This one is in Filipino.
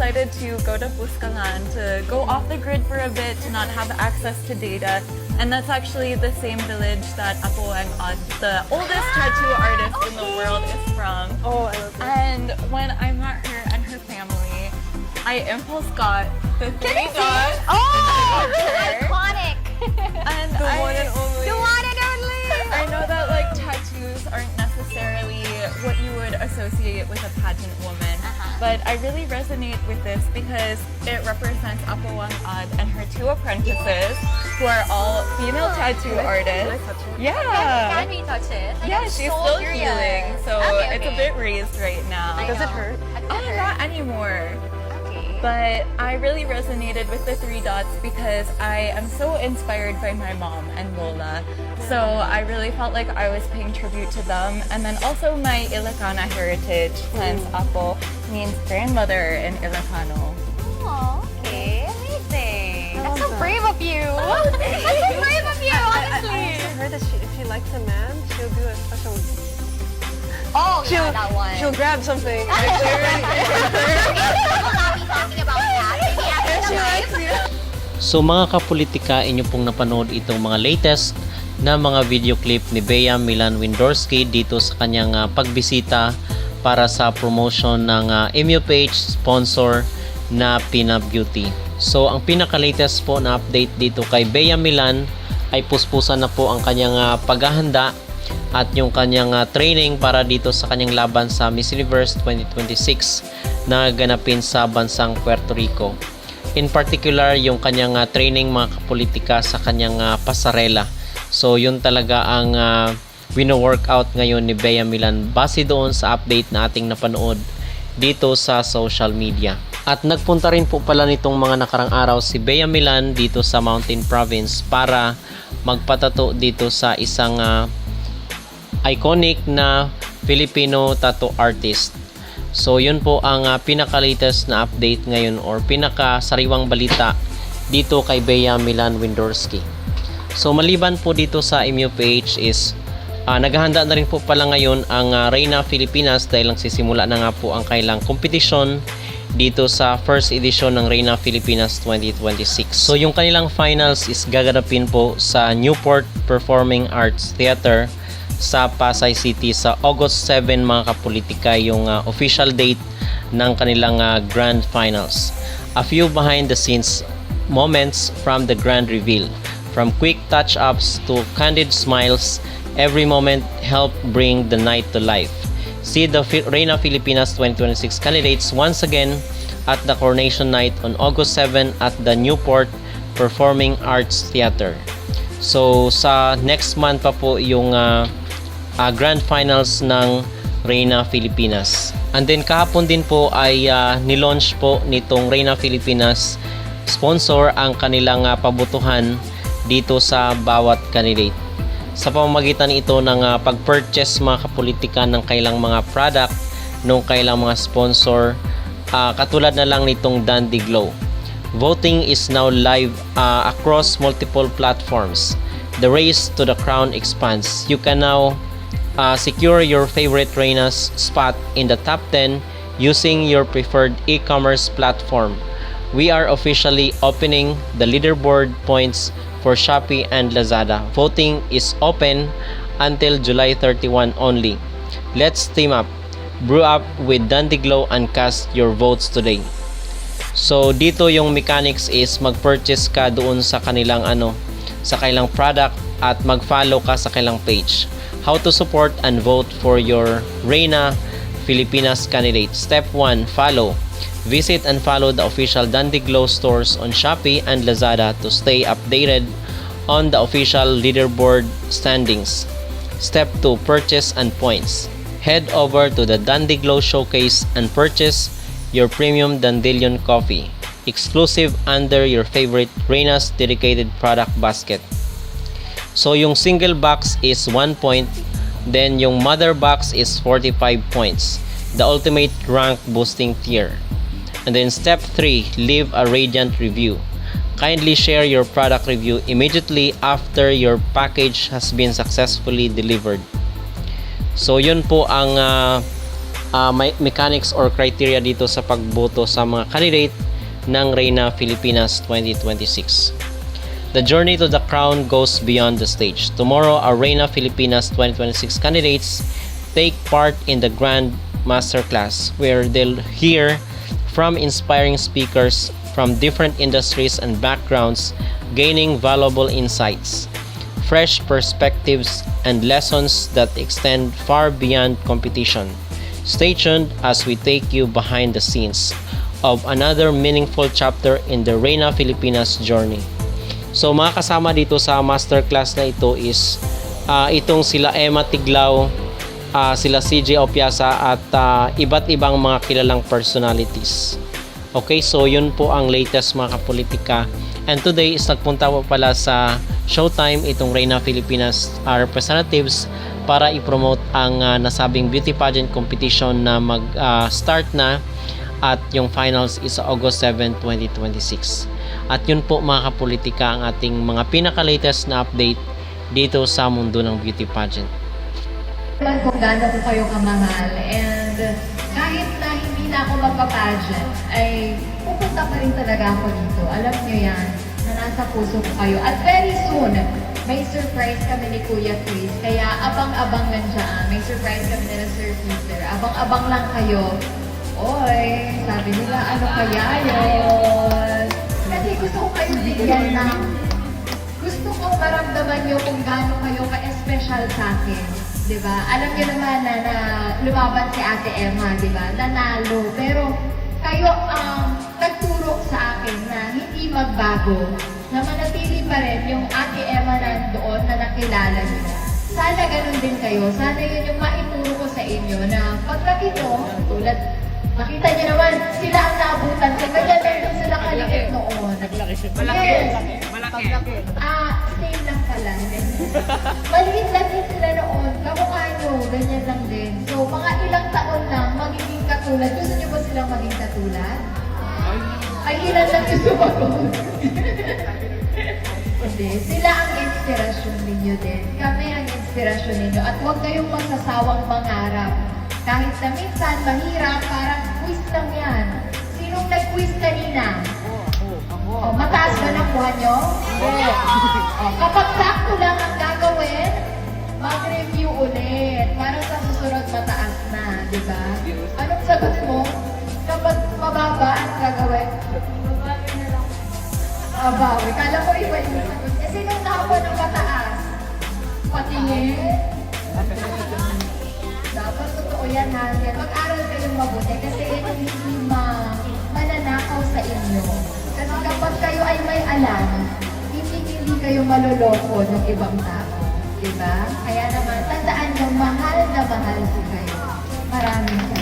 decided to go to Buscalan to go off the grid for a bit, to not have access to data. And that's actually the same village that Apo and Odd, the oldest tattoo artist in the world, is from. Oh, I love that. And when I met her and her family, I impulse got the three dots. Oh, Her. iconic. And The one and only. The one and only. I know that like tattoos aren't necessarily what you would associate with a pageant woman, but I really resonate with this because it represents Apawang Odd and her two apprentices, who are all female tattoo Can I artists. touch it? Yeah. Can we touch it? Like, Yeah, I'm she's so still curious. healing, so Okay, it's a okay. bit raised right now. I Does it know. hurt? Oh, not anymore. Okay. But I really resonated with the three dots because I am so inspired by my mom and Lola. So I really felt like I was paying tribute to them. And then also my Ilocana heritage, since Apo means grandmother in Ilocano. Oh, okay. Amazing. I That's love so that. brave of you. That's so brave of you, I honestly. also heard that if she likes a man, she'll do a special. Oh, yeah, that one. She'll grab something. We will not be talking about that. Maybe after the live. So mga kapolitika, inyo pong napanood itong mga latest na mga video clip ni Bea Milan Windorski dito sa kanyang pagbisita para sa promotion ng MU page sponsor na Pina Beauty. So ang pinaka-latest po na update dito kay Bea Milan ay puspusan na po ang kanyang paghahanda at yung kanyang training para dito sa kanyang laban sa Miss Universe 2026 na ganapin sa bansang Puerto Rico. In particular, yung kanyang training mga kapolitika sa kanyang pasarela. So yun talaga ang wino-workout ngayon ni Bea Milan base doon sa update na ating napanood dito sa social media. At nagpunta rin po pala nitong mga nakarang araw si Bea Milan dito sa Mountain Province para magpatato dito sa isang iconic na Filipino tattoo artist. So yun po ang pinaka-latest na update ngayon or pinaka-sariwang balita dito kay Bea Milan Windorski. So maliban po dito sa MU page is naghahanda na rin po pala ngayon ang Reina Filipinas dahil lang sisimula na nga po ang kailang competition dito sa first edition ng Reina Filipinas 2026. So yung kanilang finals is gaganapin po sa Newport Performing Arts Theater sa Pasay City sa August 7 mga kapolitika yung official date ng kanilang grand finals. A few behind the scenes moments from the grand reveal. From quick touch-ups to candid smiles, every moment helped bring the night to life. See the Reina Filipinas 2026 candidates once again at the coronation night on August 7 at the Newport Performing Arts Theater. So sa next month pa po yung grand finals ng Reina Filipinas. And then kahapon din po ay nilaunch po nitong Reina Filipinas sponsor ang kanilang pabutuhan dito sa bawat candidate. Sa pamamagitan ito ng pag-purchase mga kapolitika ng kailang mga product nung kailang mga sponsor katulad na lang nitong Dandy Glow. Voting is now live across multiple platforms. The race to the crown expands. You can now secure your favorite Reina's spot in the top 10 using your preferred e-commerce platform. We are officially opening the leaderboard points for Shopee and Lazada. Voting is open until July 31 only. Let's team up, brew up with Dandy Glow and cast your votes today. So dito yung mechanics is mag-purchase ka doon sa kanilang sa kanilang product at mag-follow ka sa kanilang page. How to support and vote for your Reina Filipinas candidate. Step 1, follow. Visit and follow the official Dandy Glow stores on Shopee and Lazada to stay updated on the official leaderboard standings. Step 2, purchase and points. Head over to the Dandy Glow showcase and purchase your premium Dandelion coffee, exclusive under your favorite Reina's dedicated product basket. So yung single box is 1 point, then yung mother box is 45 points, the ultimate rank boosting tier. And then step 3, leave a radiant review. Kindly share your product review immediately after your package has been successfully delivered. So yun po ang mechanics or criteria dito sa pagboto sa mga candidate ng Reyna Filipinas 2026. The journey to the crown goes beyond the stage. Tomorrow, our Reyna Filipinas 2026 candidates take part in the Grand Masterclass, where they'll hear from inspiring speakers from different industries and backgrounds, gaining valuable insights, fresh perspectives, and lessons that extend far beyond competition. Stay tuned as we take you behind the scenes of another meaningful chapter in the Reyna Filipinas journey. So mga kasama dito sa masterclass na ito is itong sila Emma Tiglao, sila CJ Opiasa at iba't ibang mga kilalang personalities. Okay, so yun po ang latest mga kapolitika. And today is nagpunta po pala sa Showtime itong Reyna Filipinas representatives para i-promote ang nasabing beauty pageant competition na mag-start na at yung finals is sa August 7, 2026. At yun po mga kapolitika ang ating mga pinaka-latest na update dito sa mundo ng beauty pageant. Kung gaano ko kayo kamahal, and kahit na hindi na ako magpa-pageant, ay pupunta pa rin talaga ako dito. Alam nyo yan, na nasa puso ko kayo. At very soon, may surprise kami ni Kuya Chris. Kaya abang-abang lang dyan. May surprise kami nila Sir Peter. Abang-abang lang kayo. Oy, sabi nila, ano kaya yun? Kasi gusto ko kayo bigyan ng gusto ko maramdaman nyo kung gaano kayo ka-special sa akin. Diba? Alam niyo naman na lumaban si Ate Emma, diba? Nanalo. Pero kayo ang nagturo sa akin na hindi magbago. Na manatili pa rin yung Ate Emma nandoon na nakilala niyo. Sana ganun din kayo. Sana yun yung maituro ko sa inyo na paglaki nyo, tulad, makita niyo naman, sila ang naabutan ko. Kaya meron sila kaliit noon. Yes. Same lang pala. Maliit lang din sila noon. Kamukha nyo, ganyan lang din. So, mga ilang taon lang, magiging katulad. Gusto nyo ba silang maging katulad? Ay, ilan lang yung sumagot. Hindi. Sila ang inspirasyon ninyo din. Kami ang inspirasyon ninyo. At huwag kayong magsasawang mangarap. Kahit na minsan, mahirap, parang quiz lang yan. Sinong nag-quiz kanina? Oh, mataas ba nakuha nyo? Oh, kapag sakto lang ang gagawin, mag-review ulit. Para sa susunod mataas na, di ba? Anong sagot mo? Kapag mababa ang gagawin, babawi na lang. Babawi. Kala ko iba yung sagot. Eh, sinong nakakuha ng mataas? Patingin. Dapat totoo yan, ha? Mag-aral kayong mabuti kasi ito hindi mananakaw sa inyo. Kasi kapag kayo ay may alam, hindi kayo maloloko ng ibang tao. Diba? Kaya naman, tandaan nyo, mahal na mahal si kayo. Maraming salamat.